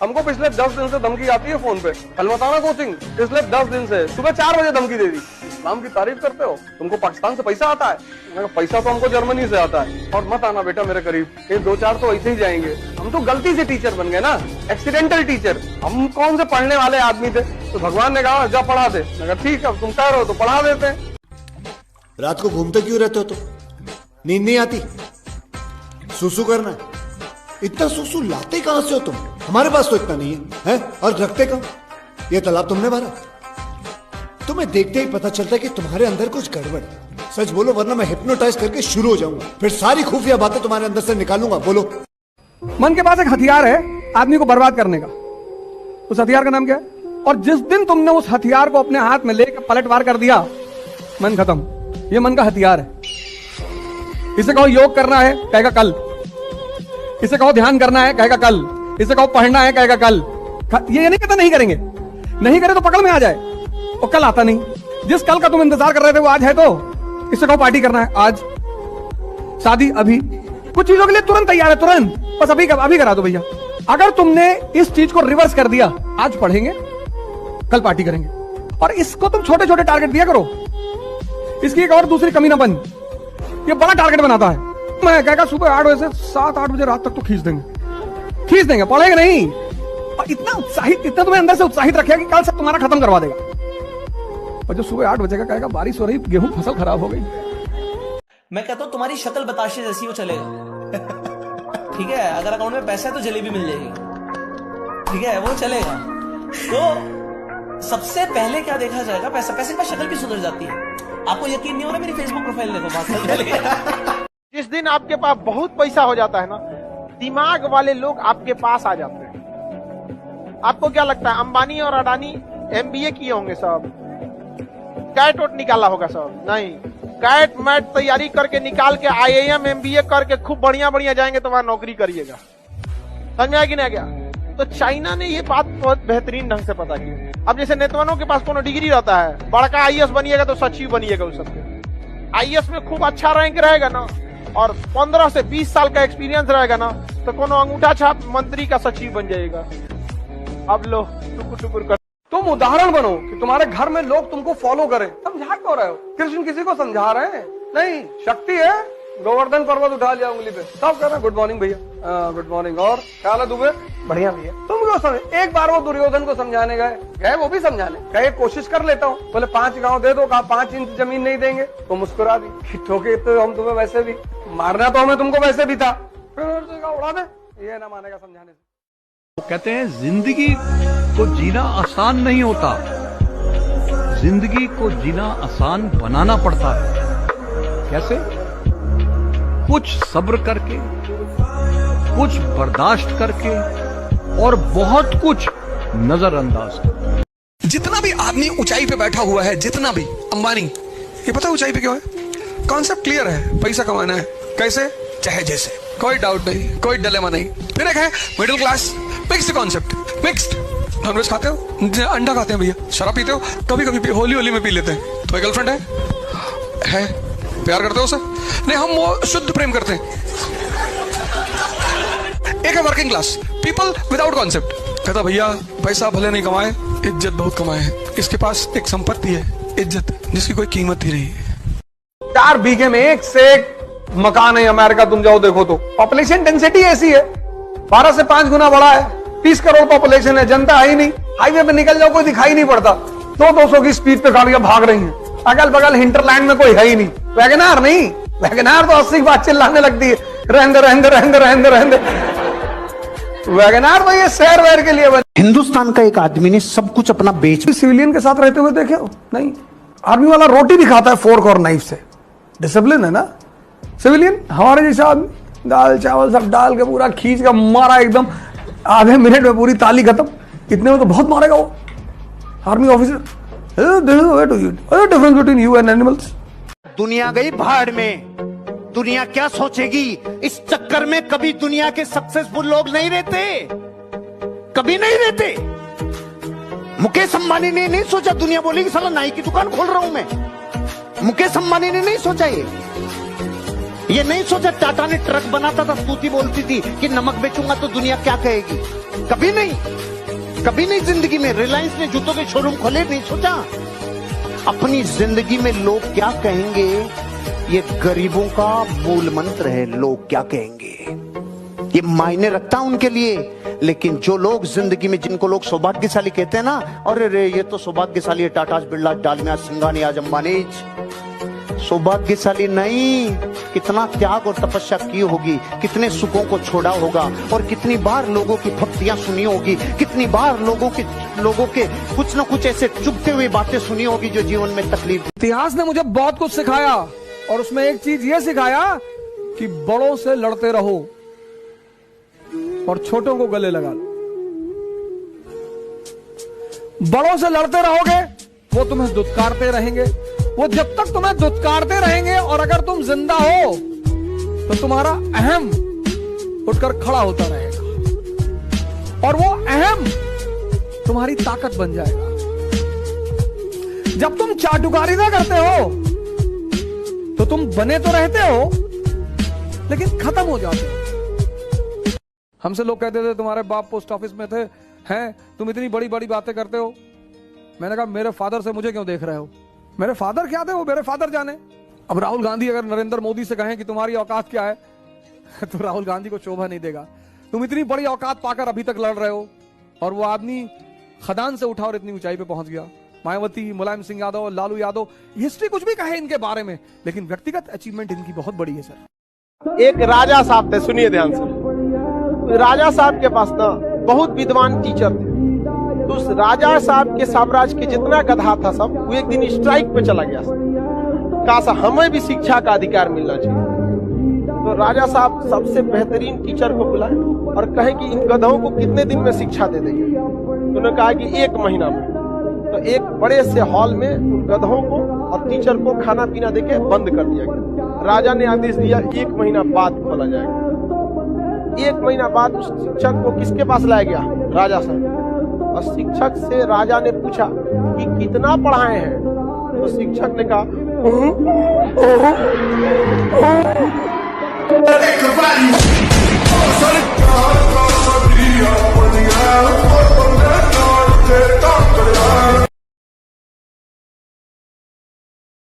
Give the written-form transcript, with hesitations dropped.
हमको पिछले 10 दिन से धमकी आती है फोन पे, अलमताना कोचिंग पिछले 10 दिन से सुबह 4 बजे धमकी दे दी। इस्लाम की तारीफ करते हो, तुमको पाकिस्तान से पैसा आता है? पैसा तो हमको जर्मनी से आता है। और मत आना बेटा मेरे करीब, ये 2-4 तो ऐसे ही जाएंगे। हम तो गलती से टीचर बन गए ना, एक्सीडेंटल टीचर। हम कौन से पढ़ने वाले आदमी थे? तो भगवान ने कहा जा पढ़ा दे। मैं कहा ठीक है, तुम कह रहे हो तो पढ़ा देते हैं। रात को घूमते क्यों रहते हो तुम? नींद नहीं आती? सुसु करना है? इतना सुसु लाते कहां से हो तुम? हमारे पास तो इतना नहीं है, और रखते कहां? ये तालाब तुमने भरा? तुम्हें देखते ही पता चलता है कि तुम्हारे अंदर कुछ गड़बड़ है। सच बोलो वरना मैं हिप्नोटाइज करके शुरू हो जाऊंगा, फिर सारी खुफिया बातें तुम्हारे अंदर से निकालूंगा। बोलो। मन के पास एक हथियार है आदमी को बर्बाद करने का। उस हथियार का नाम क्या है? और जिस दिन तुमने उस हथियार को अपने हाथ में लेकर पलटवार कर दिया, मन खत्म। ये मन का हथियार है। इसे कहो योग करना है, कहेगा कल। इसे कहो ध्यान करना है, कहेगा कल। इसे कहो पढ़ना है, कहेगा कल। ये नहीं कहता नहीं करेंगे, नहीं करे तो पकड़ में आ जाए, और कल आता नहीं। जिस कल का तुम इंतजार कर रहे थे वो आज है। तो इसे कहो पार्टी करना है, आज। शादी अभी। कुछ चीजों के लिए तुरंत तैयार है, तुरंत, बस अभी करा दो भैया। अगर तुमने इस चीज को रिवर्स कर दिया, आज पढ़ेंगे कल पार्टी करेंगे, और इसको तुम छोटे छोटे टारगेट दिया करो। इसकी एक और दूसरी कमी ना बन, ये बड़ा टारगेट बनाता है। मैं कहेगा सुबह 8 बजे से 7-8 बजे रात तक तो खींच देंगे, पढ़ेंगे नहीं। और इतना तुम्हें अंदर से उत्साहित रखेगा कि कल सब तुम्हारा खत्म करवा देगा। और जो सुबह 8 बजे का कहेगा बारिश हो रही, गेहूं फसल खराब हो गई। मैं कहता हूं तुम्हारी शक्ल बताशे जैसी हो, चलेगा। ठीक है, अगर अकाउंट में पैसा है तो जलेबी मिल जाएगी, ठीक है, वो चलेगा। तो सबसे पहले क्या देखा जाएगा? पैसे के बाद शक्ल भी सुधर जाती है। आपको यकीन नहीं हो रहा, मेरी फेसबुक प्रोफाइल देखो। जिस दिन आपके पास बहुत पैसा हो जाता है ना, दिमाग वाले लोग आपके पास आ जाते हैं। आपको क्या लगता है अंबानी और अडानी MBA किए होंगे सब? कैट वोट निकाला होगा सब? नहीं, कैट मैट तैयारी करके निकाल के IIM MBA करके खूब बढ़िया जाएंगे तो वहां नौकरी करिएगा। समझ में आया कि नहीं गया? तो चाइना ने ये बात बहुत बेहतरीन ढंग से पता की। अब जैसे नेतवानों के पास कोनो डिग्री रहता है, बड़का IAS बनिएगा तो सचिव बनिएगा। उस सबके IAS में खूब अच्छा रैंक रहेगा ना, और 15 से 20 साल का एक्सपीरियंस रहेगा ना, तो कोनो अंगूठा छाप मंत्री का सचिव बन जाएगा। अब लो टुकुर कर। तुम उदाहरण बनो कि तुम्हारे घर में लोग तुमको फॉलो करें। समझा क्यों रहे हो? कृष्ण किसी को समझा रहे हैं? नहीं, शक्ति है। गोवर्धन पर्वत उठा लिया उंगली पे, सब कह रहे हैं गुड मॉर्निंग भैया, गुड मॉर्निंग। और क्या हाल है दुबे? बढ़िया भैया। तुम क्यों समझ? एक बार वो दुर्योधन को समझाने गए, वो भी समझाने गए, कोशिश कर लेता हूँ। बोले 5 गांव दे दो, कहा 5 इंच जमीन नहीं देंगे, तो मुस्कुरा दी। ठोके तो हम तुम्हें वैसे भी मारना, तो हमें तुमको वैसे भी था, फिर उड़ा दे। ये ना मानेगा समझाने से। वो कहते हैं जिंदगी को जीना आसान नहीं होता, जिंदगी को जीना आसान बनाना पड़ता है। कैसे? कुछ सब्र करके, कुछ बर्दाश्त करके, और बहुत कुछ नजरअंदाज करके। जितना भी आदमी ऊंचाई पे बैठा हुआ है, जितना भी अंबानी, ये पता है ऊंचाई पे क्यों है? कॉन्सेप्ट क्लियर है, पैसा कमाना है। कैसे? चाहे जैसे, कोई डाउट नहीं, कोई डिलेमा नहीं। फिर एक है middle class, fixed concept, fixed. Non-veg खाते हो? अंडा खाते हैं भैया। शराब पीते हो? कभी कभी होली में पी लेते हैं। तुम्हारी गर्लफ्रेंड है? प्यार करते हो उसे? नहीं, हम वो शुद्ध प्रेम करते हैं। एक है working class people without concept, कहता भैया पैसा भले नहीं कमाए, इज्जत बहुत कमाए हैं। इसके पास एक संपत्ति है, इज्जत, जिसकी कोई कीमत ही नहीं है। 4 बीघे में एक से एक मकान है। अमेरिका तुम जाओ देखो तो पॉपुलेशन डेंसिटी ऐसी है, 12 से 5 गुना बड़ा है। 30 करोड़ पॉपुलेशन है, जनता है ही नहीं। हाईवे पे निकल जाओ कोई दिखाई नहीं पड़ता। 200 की स्पीड पे गाड़ियां भाग रही हैं। अगल बगल हिंटरलैंड में कोई है ही नहीं। वैगनार नहीं, वैगनार तो 80 की बात चिल्लाने लगती है, रहने। वैगनार तो ये शहर वैर के लिए बने। हिंदुस्तान का एक आदमी ने सब कुछ अपना बेच। सिविलियन के साथ रहते हुए देखे हो? नहीं, आर्मी वाला रोटी भी खाता है फोर्क और नाइफ से, डिसिप्लिन है ना। सिविलियन हमारे जैसा आदमी दाल चावल सब डाल के पूरा खींच का मारा, एकदम आधे मिनट में पूरी ताली खत्म। इतने में तो बहुत मारेगा वो army officer. Difference between you and animals. दुनिया गई भाड़ में, दुनिया क्या सोचेगी इस चक्कर में। कभी दुनिया के सक्सेसफुल लोग नहीं रहते, कभी नहीं रहते। मुकेश अंबानी ने नहीं सोचा, दुनिया बोलेगी साला नाई की दुकान खोल रहा हूं मैं। मुकेश अंबानी ने नहीं सोचा ये। ये नहीं सोचा टाटा ने ट्रक बनाता था, स्तुति बोलती थी कि नमक बेचूंगा तो दुनिया क्या कहेगी। कभी नहीं जिंदगी में। रिलायंस ने जूतों के शोरूम खोले, नहीं सोचा अपनी जिंदगी में लोग क्या कहेंगे। ये गरीबों का मूल मंत्र है, लोग क्या कहेंगे, ये मायने रखता है उनके लिए। लेकिन जो लोग जिंदगी में, जिनको लोग सौभाग्यशाली कहते हैं ना, अरे रे ये तो सौभाग्यशाली है, टाटा बिरला डालमिया सिंघानी आज अंबानी। सौभाग्यशाली नहीं, कितना त्याग और तपस्या की होगी, कितने सुखों को छोड़ा होगा, और कितनी बार लोगों की भक्तियां सुनी होगी, कितनी बार लोगों के कुछ ना कुछ ऐसे चुभते हुए बातें सुनी होगी जो जीवन में तकलीफ। इतिहास ने मुझे बहुत कुछ सिखाया, और उसमें एक चीज ये सिखाया कि बड़ों से लड़ते रहो और छोटों को गले लगा लो। बड़ों से लड़ते रहोगे, वो तुम्हें दुत्कारते रहेंगे, वो जब तक तुम्हें दुत्कारते रहेंगे, और अगर तुम जिंदा हो तो तुम्हारा अहम उठकर खड़ा होता रहेगा, और वो अहम तुम्हारी ताकत बन जाएगा। जब तुम चाटुकारिता करते हो तो तुम बने तो रहते हो, लेकिन खत्म हो जाते हो। हमसे लोग कहते थे तुम्हारे बाप पोस्ट ऑफिस में थे, हैं तुम इतनी बड़ी बड़ी बातें करते हो। मैंने कहा मेरे फादर से मुझे क्यों देख रहे हो, मेरे फादर क्या थे वो मेरे फादर जाने। अब राहुल गांधी अगर नरेंद्र मोदी से कहें कि तुम्हारी औकात क्या है तो राहुल गांधी को शोभा नहीं देगा। तुम इतनी बड़ी औकात पाकर अभी तक लड़ रहे हो, और वो आदमी खदान से उठा और इतनी ऊंचाई पे पहुंच गया। मायावती, मुलायम सिंह यादव, लालू यादव, हिस्ट्री कुछ भी कहे इनके बारे में, लेकिन व्यक्तिगत अचीवमेंट इनकी बहुत बड़ी है सर। एक राजा साहब थे, सुनिए ध्यान से। राजा साहब के पास ना बहुत विद्वान टीचर थे। तो उस राजा साहब के साम्राज्य के जितना गधा था सब, वो एक दिन स्ट्राइक पे चला गया। कहा हमें भी शिक्षा का अधिकार मिलना चाहिए। तो राजा साहब सबसे बेहतरीन टीचर को बुलाए और कहे कि इन गधों को कितने दिन में शिक्षा दे देंगे। तो उन्होंने कहा कि 1 महीना में। तो एक बड़े से हॉल में उन गधों को और टीचर को खाना पीना देके बंद कर दिया गया। राजा ने आदेश दिया 1 महीना बाद खोला जाएगा। 1 महीना बाद उस शिक्षक को किसके पास लाया गया? राजा साहब। और शिक्षक से राजा ने पूछा कि कितना पढ़ाए हैं? तो शिक्षक ने कहा